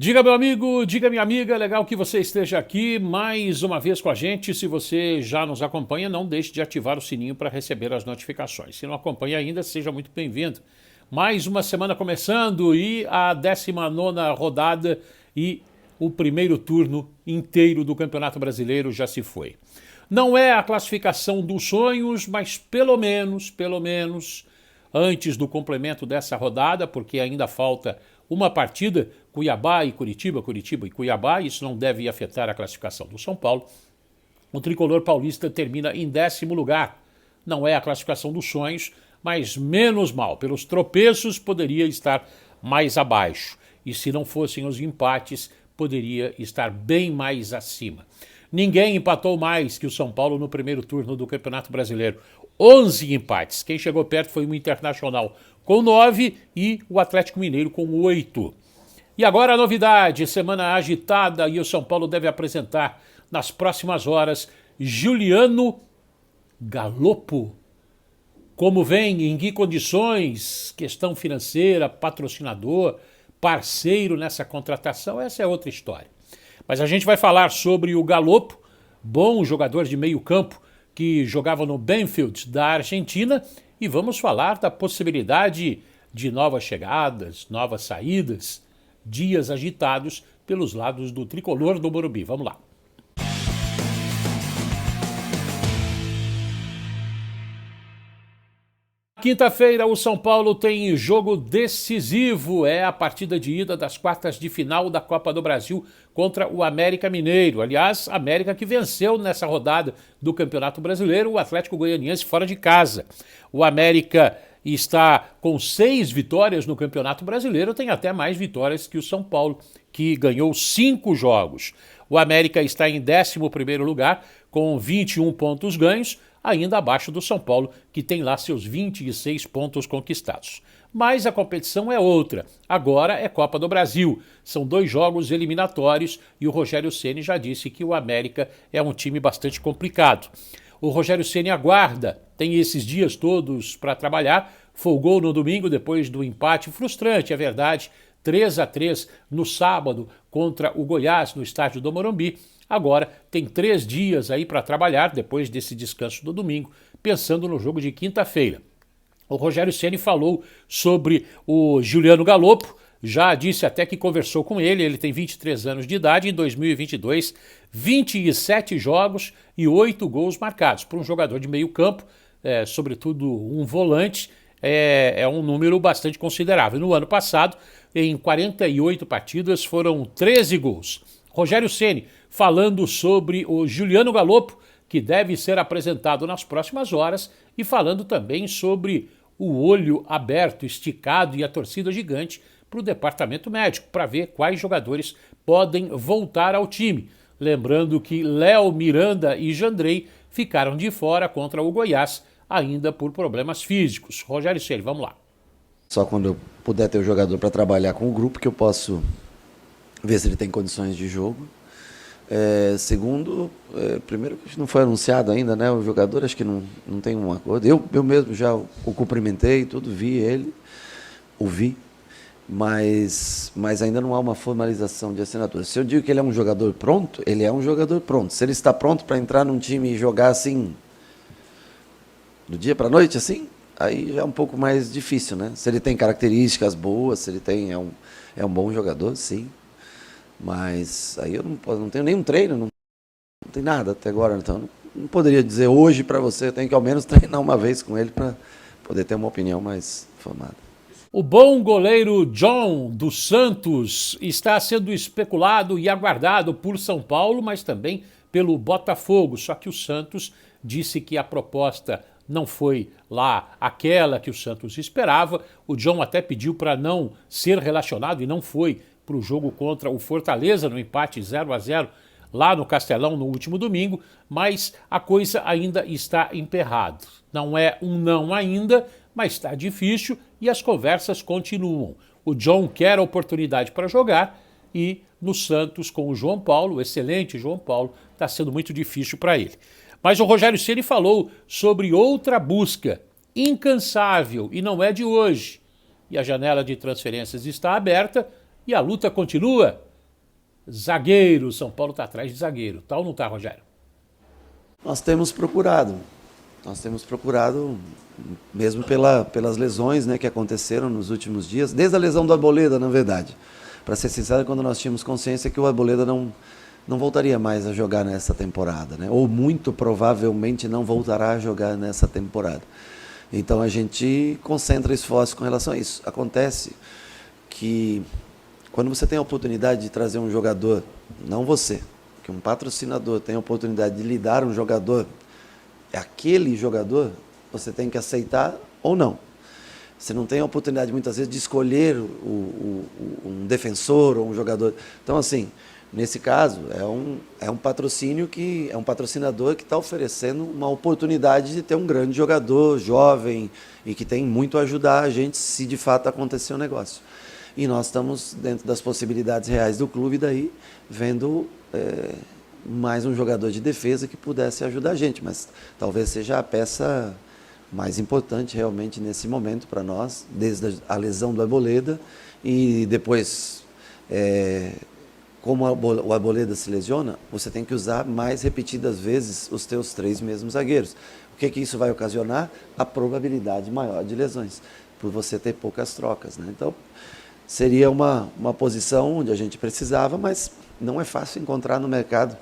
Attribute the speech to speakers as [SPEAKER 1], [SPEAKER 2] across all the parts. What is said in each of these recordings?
[SPEAKER 1] Diga, meu amigo, diga, minha amiga, legal que você esteja aqui mais uma vez com a gente. Se você já nos acompanha, não deixe de ativar o sininho para receber as notificações. Se não acompanha ainda, seja muito bem-vindo. Mais uma semana começando e a 19ª rodada e o primeiro turno inteiro do Campeonato Brasileiro já se foi. Não é a classificação dos sonhos, mas pelo menos, antes do complemento dessa rodada, porque ainda falta uma partida, Cuiabá e Curitiba, Curitiba e Cuiabá, isso não deve afetar a classificação do São Paulo. O tricolor paulista termina em 10º lugar. Não é a classificação dos sonhos, mas menos mal. Pelos tropeços, poderia estar mais abaixo. E se não fossem os empates, poderia estar bem mais acima. Ninguém empatou mais que o São Paulo no primeiro turno do Campeonato Brasileiro. 11 empates. Quem chegou perto foi o Internacional com 9 e o Atlético Mineiro com 8. E agora a novidade, semana agitada e o São Paulo deve apresentar nas próximas horas Juliano Galopo. Como vem, em que condições, questão financeira, patrocinador, parceiro nessa contratação, essa é outra história. Mas a gente vai falar sobre o Galopo, bom jogador de meio campo que jogava no Banfield da Argentina, e vamos falar da possibilidade de novas chegadas, novas saídas, dias agitados pelos lados do tricolor do Morumbi. Vamos lá. Quinta-feira, o São Paulo tem jogo decisivo. É a partida de ida das quartas de final da Copa do Brasil contra o América Mineiro. Aliás, América que venceu nessa rodada do Campeonato Brasileiro o Atlético Goianiense fora de casa. O América está com 6 vitórias no Campeonato Brasileiro, tem até mais vitórias que o São Paulo, que ganhou 5 jogos. O América está em 11º lugar, com 21 pontos ganhos, ainda abaixo do São Paulo, que tem lá seus 26 pontos conquistados. Mas a competição é outra. Agora é Copa do Brasil. São 2 jogos eliminatórios e o Rogério Ceni já disse que o América é um time bastante complicado. O Rogério Ceni aguarda, tem esses dias todos para trabalhar, folgou no domingo depois do empate frustrante, é verdade, 3-3 no sábado contra o Goiás no estádio do Morumbi. Agora tem 3 dias aí para trabalhar depois desse descanso do domingo, pensando no jogo de quinta-feira. O Rogério Ceni falou sobre o Juliano Galopo, já disse até que conversou com ele tem 23 anos de idade, em 2022, 27 jogos e 8 gols marcados. Para um jogador de meio campo, sobretudo um volante, é um número bastante considerável. No ano passado, em 48 partidas, foram 13 gols. Rogério Ceni falando sobre o Juliano Galopo, que deve ser apresentado nas próximas horas, e falando também sobre o olho aberto, esticado e a torcida gigante para o departamento médico, para ver quais jogadores podem voltar ao time. Lembrando que Léo, Miranda e Jandrei ficaram de fora contra o Goiás, ainda por problemas físicos. Rogério Ceni, vamos lá.
[SPEAKER 2] Só quando eu puder ter o jogador para trabalhar com o grupo que eu posso ver se ele tem condições de jogo. Segundo, primeiro que não foi anunciado ainda, né? O jogador acho que não tem um acordo. Eu mesmo já o cumprimentei, tudo, vi ele, ouvi, mas ainda não há uma formalização de assinatura. Se eu digo que ele é um jogador pronto, ele é um jogador pronto. Se ele está pronto para entrar num time e jogar assim, do dia para a noite, assim, aí já é um pouco mais difícil, né? Se ele tem características boas, se ele tem, é um bom jogador, sim. Mas aí eu não tenho nenhum treino, não tem nada até agora, então não poderia dizer hoje para você, eu tenho que ao menos treinar uma vez com ele para poder ter uma opinião mais formada.
[SPEAKER 1] O bom goleiro John dos Santos está sendo especulado e aguardado por São Paulo, mas também pelo Botafogo, só que o Santos disse que a proposta não foi lá aquela que o Santos esperava. O John até pediu para não ser relacionado e não foi para o jogo contra o Fortaleza, no empate 0-0 lá no Castelão no último domingo, mas a coisa ainda está emperrada. Não é um não ainda, mas está difícil e as conversas continuam. O John quer a oportunidade para jogar e no Santos com o João Paulo, o excelente João Paulo, está sendo muito difícil para ele. Mas o Rogério Ceni falou sobre outra busca incansável e não é de hoje. E a janela de transferências está aberta e a luta continua. zagueiro. São Paulo está atrás de zagueiro. Tá ou não tá, Rogério?
[SPEAKER 2] Nós temos procurado, mesmo pelas lesões, né, que aconteceram nos últimos dias, desde a lesão do Arboleda, na verdade. Para ser sincero, quando nós tínhamos consciência que o Arboleda não voltaria mais a jogar nessa temporada, né? Ou muito provavelmente não voltará a jogar nessa temporada. Então a gente concentra esforços com relação a isso. Acontece que quando você tem a oportunidade de trazer um jogador, não você, que um patrocinador tem a oportunidade de lhe dar um jogador, aquele jogador, você tem que aceitar ou não. Você não tem a oportunidade muitas vezes de escolher um defensor ou um jogador. Então assim, nesse caso, é um patrocínio é um patrocinador que está oferecendo uma oportunidade de ter um grande jogador, jovem, e que tem muito a ajudar a gente se de fato acontecer o negócio. E nós estamos, dentro das possibilidades reais do clube, daí vendo mais um jogador de defesa que pudesse ajudar a gente, mas talvez seja a peça mais importante realmente nesse momento para nós, desde a lesão do Arboleda e depois... como o Arboleda se lesiona, você tem que usar mais repetidas vezes os teus 3 mesmos zagueiros. O que isso vai ocasionar? A probabilidade maior de lesões, por você ter poucas trocas, né? Então, seria uma posição onde a gente precisava, mas não é fácil encontrar no mercado.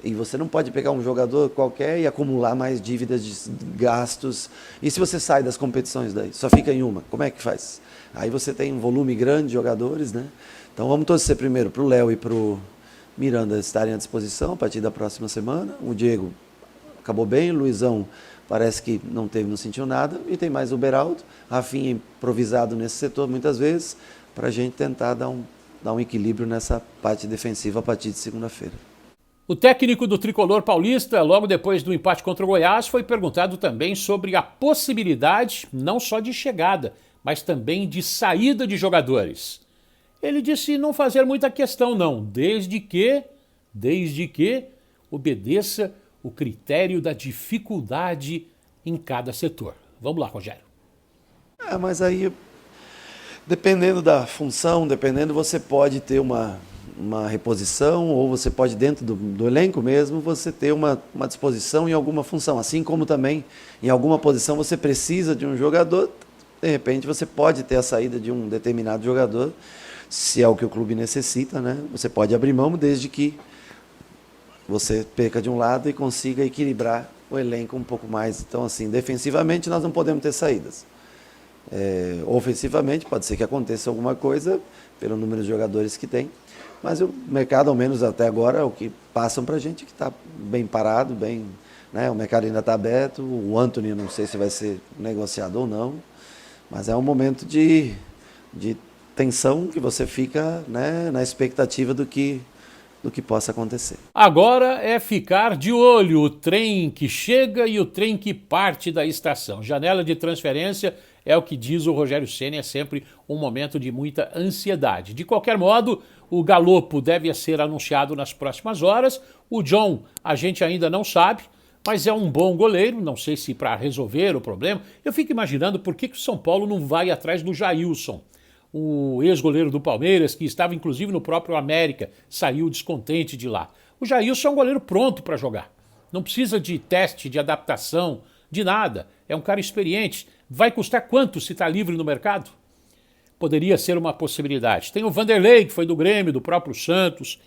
[SPEAKER 2] E você não pode pegar um jogador qualquer e acumular mais dívidas de gastos. E se você sai das competições daí, só fica em uma, como é que faz? Aí você tem um volume grande de jogadores, né? Então vamos torcer primeiro para o Léo e para o Miranda estarem à disposição a partir da próxima semana. O Diego acabou bem, o Luizão parece que não sentiu nada. E tem mais o Beraldo, Rafinha improvisado nesse setor muitas vezes, para a gente tentar dar um equilíbrio nessa parte defensiva a partir de segunda-feira.
[SPEAKER 1] O técnico do tricolor paulista, logo depois do empate contra o Goiás, foi perguntado também sobre a possibilidade não só de chegada, mas também de saída de jogadores. Ele disse não fazer muita questão não, desde que obedeça o critério da dificuldade em cada setor. Vamos lá, Rogério.
[SPEAKER 2] Mas aí, dependendo da função, você pode ter uma reposição, ou você pode, dentro do elenco mesmo, você ter uma disposição em alguma função. Assim como também, em alguma posição, você precisa de um jogador, de repente você pode ter a saída de um determinado jogador, se é o que o clube necessita, né? Você pode abrir mão desde que você perca de um lado e consiga equilibrar o elenco um pouco mais. Então, assim, defensivamente nós não podemos ter saídas. Ofensivamente pode ser que aconteça alguma coisa pelo número de jogadores que tem, mas o mercado, ao menos até agora, o que passam para a gente, que está bem parado, né? O mercado ainda está aberto. O Antony, não sei se vai ser negociado ou não, mas é um momento de tensão que você fica, né, na expectativa do que possa acontecer.
[SPEAKER 1] Agora é ficar de olho, o trem que chega e o trem que parte da estação. Janela de transferência é o que diz o Rogério Ceni, é sempre um momento de muita ansiedade. De qualquer modo, o Galopo deve ser anunciado nas próximas horas. O John a gente ainda não sabe, mas é um bom goleiro, não sei se para resolver o problema. Eu fico imaginando por que o São Paulo não vai atrás do Jailson, o ex-goleiro do Palmeiras, que estava inclusive no próprio América, saiu descontente de lá. O Jailson é um goleiro pronto para jogar. Não precisa de teste, de adaptação, de nada. É um cara experiente. Vai custar quanto se está livre no mercado? Poderia ser uma possibilidade. Tem o Vanderlei, que foi do Grêmio, do próprio Santos.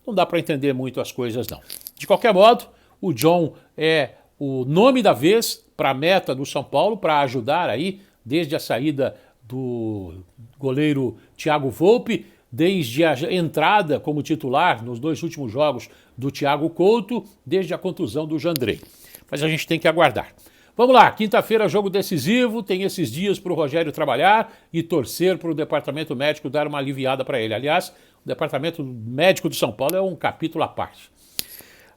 [SPEAKER 1] Não dá para entender muito as coisas, não. De qualquer modo, o John é o nome da vez para a meta do São Paulo, para ajudar aí, desde a saída do goleiro Thiago Volpi, desde a entrada como titular nos 2 últimos jogos do Thiago Couto, desde a contusão do Jandrei. Mas a gente tem que aguardar. Vamos lá, quinta-feira, jogo decisivo, tem esses dias para o Rogério trabalhar e torcer para o departamento médico dar uma aliviada para ele. Aliás, o departamento médico do São Paulo é um capítulo à parte.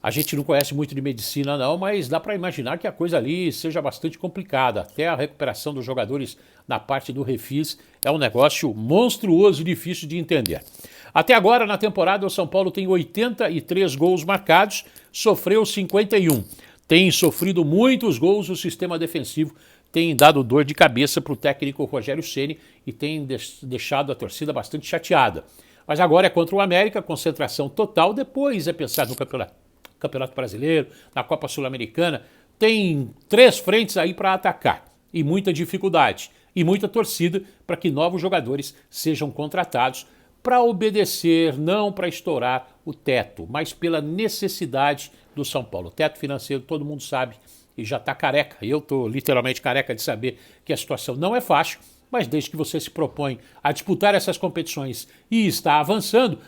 [SPEAKER 1] A gente não conhece muito de medicina não, mas dá para imaginar que a coisa ali seja bastante complicada. Até a recuperação dos jogadores na parte do refis é um negócio monstruoso e difícil de entender. Até agora, na temporada, o São Paulo tem 83 gols marcados, sofreu 51. Tem sofrido muitos gols, o sistema defensivo tem dado dor de cabeça para o técnico Rogério Ceni e tem deixado a torcida bastante chateada. Mas agora é contra o América, concentração total, depois é pensar no Campeonato Brasileiro, na Copa Sul-Americana. Tem 3 frentes aí para atacar e muita dificuldade e muita torcida para que novos jogadores sejam contratados para obedecer, não para estourar o teto, mas pela necessidade do São Paulo. O teto financeiro todo mundo sabe e já está careca. Eu estou literalmente careca de saber que a situação não é fácil, mas desde que você se propõe a disputar essas competições e está avançando,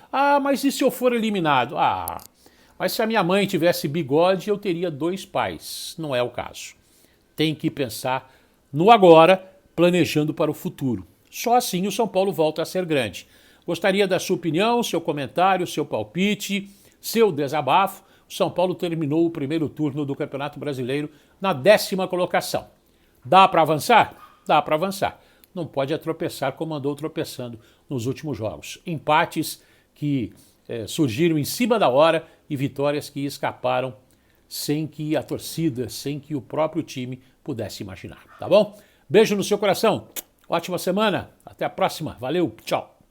[SPEAKER 1] mas e se eu for eliminado? Mas se a minha mãe tivesse bigode, eu teria 2 pais. Não é o caso. Tem que pensar no agora, planejando para o futuro. Só assim o São Paulo volta a ser grande. Gostaria da sua opinião, seu comentário, seu palpite, seu desabafo. O São Paulo terminou o primeiro turno do Campeonato Brasileiro na 10ª colocação. Dá para avançar? Dá para avançar. Não pode tropeçar como andou tropeçando nos últimos jogos. Empates que surgiram em cima da hora e vitórias que escaparam sem que a torcida, sem que o próprio time pudesse imaginar. Tá bom? Beijo no seu coração. Ótima semana. Até a próxima. Valeu. Tchau.